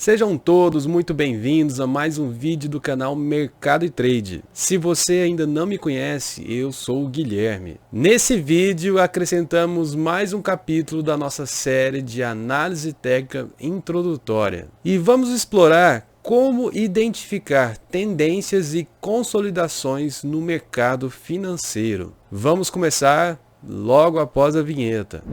Sejam todos muito bem-vindos a mais um vídeo do canal Mercado e Trade. Se você ainda não me conhece, eu sou o Guilherme. Nesse vídeo acrescentamos mais um capítulo da nossa série de análise técnica introdutória. E vamos explorar como identificar tendências e consolidações no mercado financeiro. Vamos começar logo após a vinheta.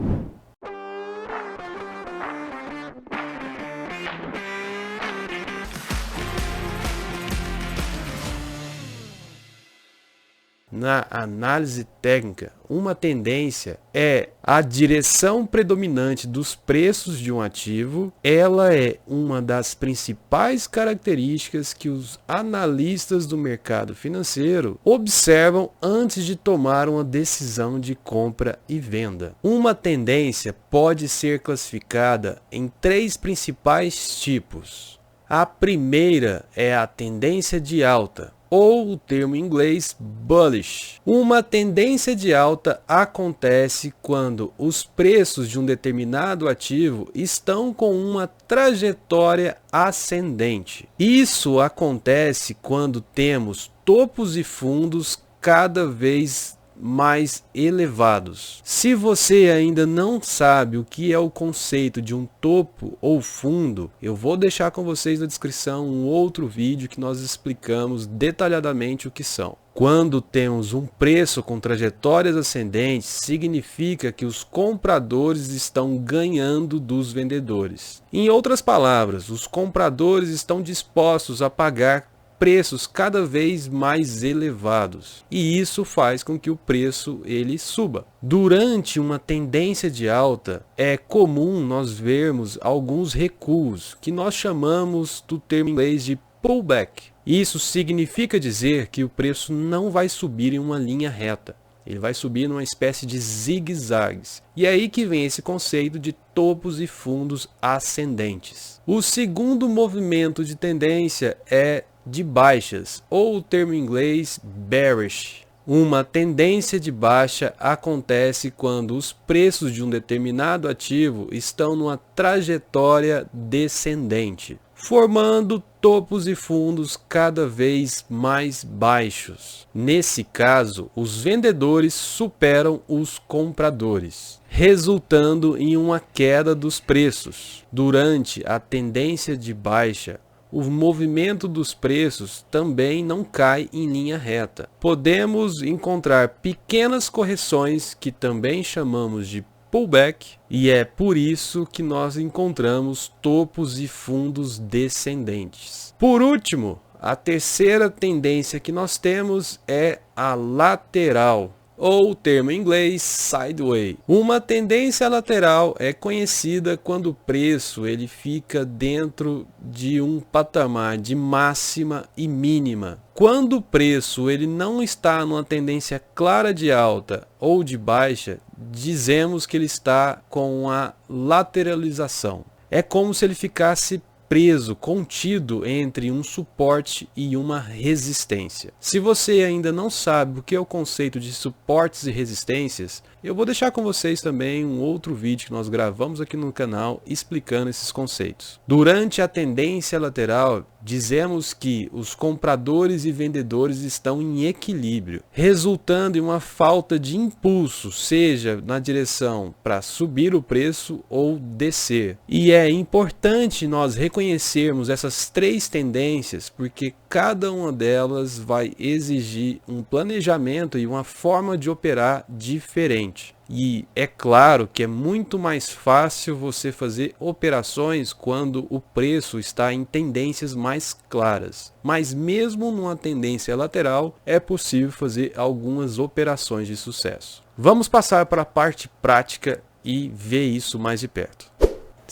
Na análise técnica, uma tendência é a direção predominante dos preços de um ativo. Ela é uma das principais características que os analistas do mercado financeiro observam antes de tomar uma decisão de compra e venda. Uma tendência pode ser classificada em três principais tipos. A primeira é a tendência de alta, ou o termo em inglês bullish. Uma tendência de alta acontece quando os preços de um determinado ativo estão com uma trajetória ascendente. Isso acontece quando temos topos e fundos cada vez mais elevados. Se você ainda não sabe o que é o conceito de um topo ou fundo, eu vou deixar com vocês na descrição um outro vídeo que nós explicamos detalhadamente o que são. Quando temos um preço com trajetórias ascendentes, significa que os compradores estão ganhando dos vendedores. Em outras palavras, os compradores estão dispostos a pagar preços cada vez mais elevados, e isso faz com que o preço ele suba. Durante uma tendência de alta, é comum nós vermos alguns recuos, que nós chamamos do termo em inglês de pullback. Isso significa dizer que o preço não vai subir em uma linha reta. Ele vai subir numa espécie de zigue-zagues. E é aí que vem esse conceito de topos e fundos ascendentes. O segundo movimento de tendência é de baixas, ou o termo em inglês bearish. Uma tendência de baixa acontece quando os preços de um determinado ativo estão numa trajetória descendente, formando topos e fundos cada vez mais baixos. Nesse caso, os vendedores superam os compradores, resultando em uma queda dos preços. Durante a tendência de baixa, o movimento dos preços também não cai em linha reta. Podemos encontrar pequenas correções que também chamamos de pullback, e é por isso que nós encontramos topos e fundos descendentes. Por último, a terceira tendência que nós temos é a lateral, ou o termo em inglês sideways. Uma tendência lateral é conhecida quando o preço ele fica dentro de um patamar de máxima e mínima. Quando o preço ele não está numa tendência clara de alta ou de baixa, dizemos que ele está com a lateralização. É como se ele ficasse preso, contido entre um suporte e uma resistência. Se você ainda não sabe o que é o conceito de suportes e resistências, eu vou deixar com vocês também um outro vídeo que nós gravamos aqui no canal explicando esses conceitos. Durante a tendência lateral, dizemos que os compradores e vendedores estão em equilíbrio, resultando em uma falta de impulso, seja na direção para subir o preço ou descer. E é importante nós reconhecermos essas três tendências, porque cada uma delas vai exigir um planejamento e uma forma de operar diferente. E é claro que é muito mais fácil você fazer operações quando o preço está em tendências mais claras. Mas mesmo numa tendência lateral, é possível fazer algumas operações de sucesso. Vamos passar para a parte prática e ver isso mais de perto.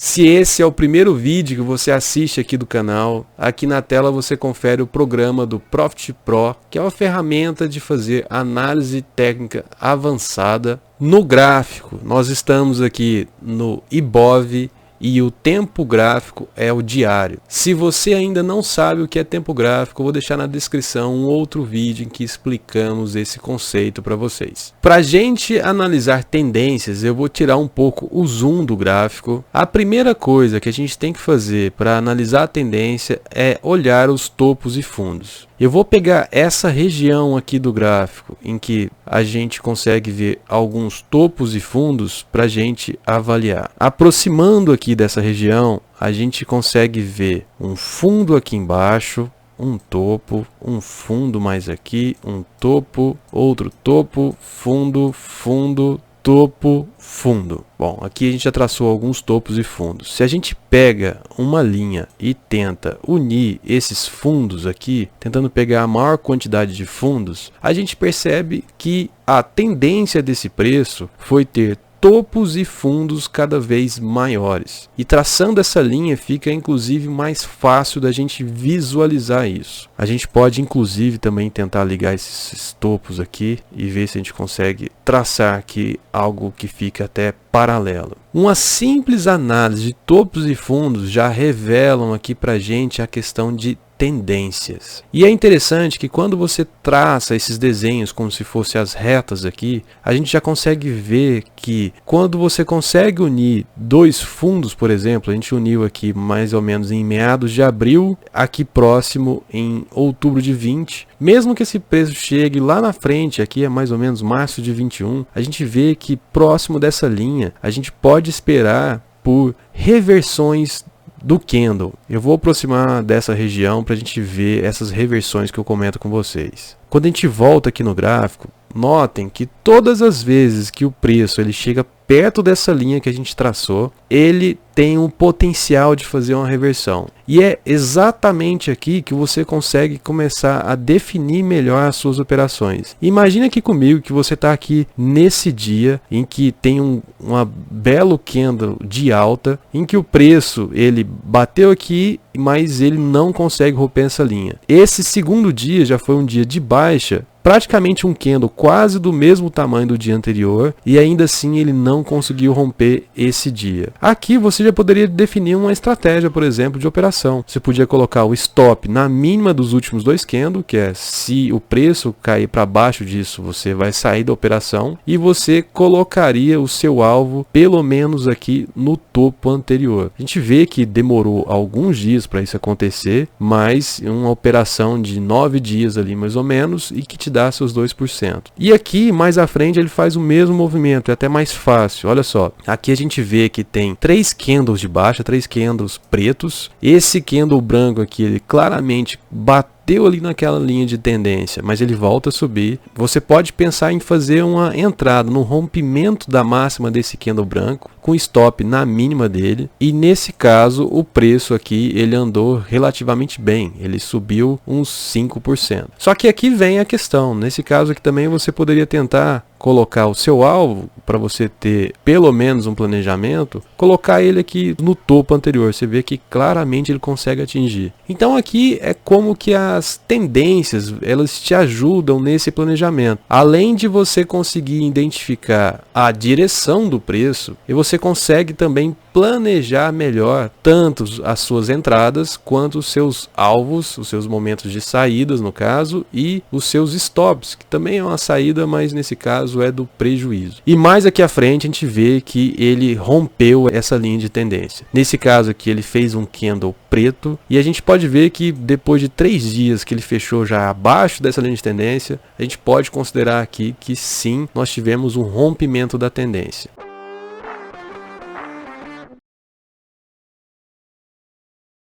Se esse é o primeiro vídeo que você assiste aqui do canal, aqui na tela você confere o programa do Profit Pro, que é uma ferramenta de fazer análise técnica avançada. No gráfico, nós estamos aqui no IBOV e o tempo gráfico é o diário. Se você ainda não sabe o que é tempo gráfico, eu vou deixar na descrição um outro vídeo em que explicamos esse conceito para vocês. Para a gente analisar tendências, eu vou tirar um pouco o zoom do gráfico. A primeira coisa que a gente tem que fazer para analisar a tendência é olhar os topos e fundos. Eu vou pegar essa região aqui do gráfico em que a gente consegue ver alguns topos e fundos para a gente avaliar. Aproximando aqui dessa região, a gente consegue ver um fundo aqui embaixo, um topo, um fundo mais aqui, um topo, outro topo, fundo, fundo, topo, fundo. Bom, aqui a gente já traçou alguns topos e fundos. Se a gente pega uma linha e tenta unir esses fundos aqui, tentando pegar a maior quantidade de fundos, a gente percebe que a tendência desse preço foi ter topos e fundos cada vez maiores. E traçando essa linha fica inclusive mais fácil da gente visualizar isso. A gente pode inclusive também tentar ligar esses topos aqui e ver se a gente consegue traçar aqui algo que fica até paralelo. Uma simples análise de topos e fundos já revelam aqui pra gente a questão de tendências. E é interessante que quando você traça esses desenhos como se fossem as retas aqui, a gente já consegue ver que quando você consegue unir dois fundos, por exemplo, a gente uniu aqui mais ou menos em meados de abril, aqui próximo em outubro de 20, mesmo que esse preço chegue lá na frente, aqui é mais ou menos março de 21, a gente vê que próximo dessa linha, a gente pode esperar por reversões do candle. Eu vou aproximar dessa região para a gente ver essas reversões que eu comento com vocês. Quando a gente volta aqui no gráfico, notem que todas as vezes que o preço ele chega perto dessa linha que a gente traçou, ele tem um potencial de fazer uma reversão. E é exatamente aqui que você consegue começar a definir melhor as suas operações. Imagina aqui comigo que você está aqui nesse dia em que tem uma belo candle de alta, em que o preço ele bateu aqui, mas ele não consegue romper essa linha. Esse segundo dia já foi um dia de baixa, praticamente um candle quase do mesmo tamanho do dia anterior, e ainda assim ele não conseguiu romper esse dia. Aqui você já poderia definir uma estratégia, por exemplo, de operação. Você podia colocar o stop na mínima dos últimos dois candles, que é se o preço cair para baixo disso, você vai sair da operação, e você colocaria o seu alvo pelo menos aqui no topo anterior. A gente vê que demorou alguns dias para isso acontecer, mas uma operação de 9 dias ali mais ou menos, e que te dá seus 2%. E aqui mais à frente ele faz o mesmo movimento, é até mais fácil. Olha só, aqui a gente vê que tem 3 candles de baixa, 3 candles pretos. Esse candle branco aqui, ele claramente bateu ali naquela linha de tendência, mas ele volta a subir. Você pode pensar em fazer uma entrada no rompimento da máxima desse candle branco, com stop na mínima dele, e nesse caso o preço aqui ele andou relativamente bem, ele subiu uns 5%. Só que aqui vem a questão, nesse caso aqui também você poderia tentar colocar o seu alvo, para você ter pelo menos um planejamento, colocar ele aqui no topo anterior, você vê que claramente ele consegue atingir. Então aqui é como que as tendências, elas te ajudam nesse planejamento. Além de você conseguir identificar a direção do preço, e você consegue também planejar melhor tanto as suas entradas quanto os seus alvos, os seus momentos de saídas no caso, e os seus stops, que também é uma saída, mas nesse caso é do prejuízo. E mais aqui à frente a gente vê que ele rompeu essa linha de tendência. Nesse caso aqui ele fez um candle preto, e a gente pode ver que depois de 3 dias que ele fechou já abaixo dessa linha de tendência, a gente pode considerar aqui que sim, nós tivemos um rompimento da tendência.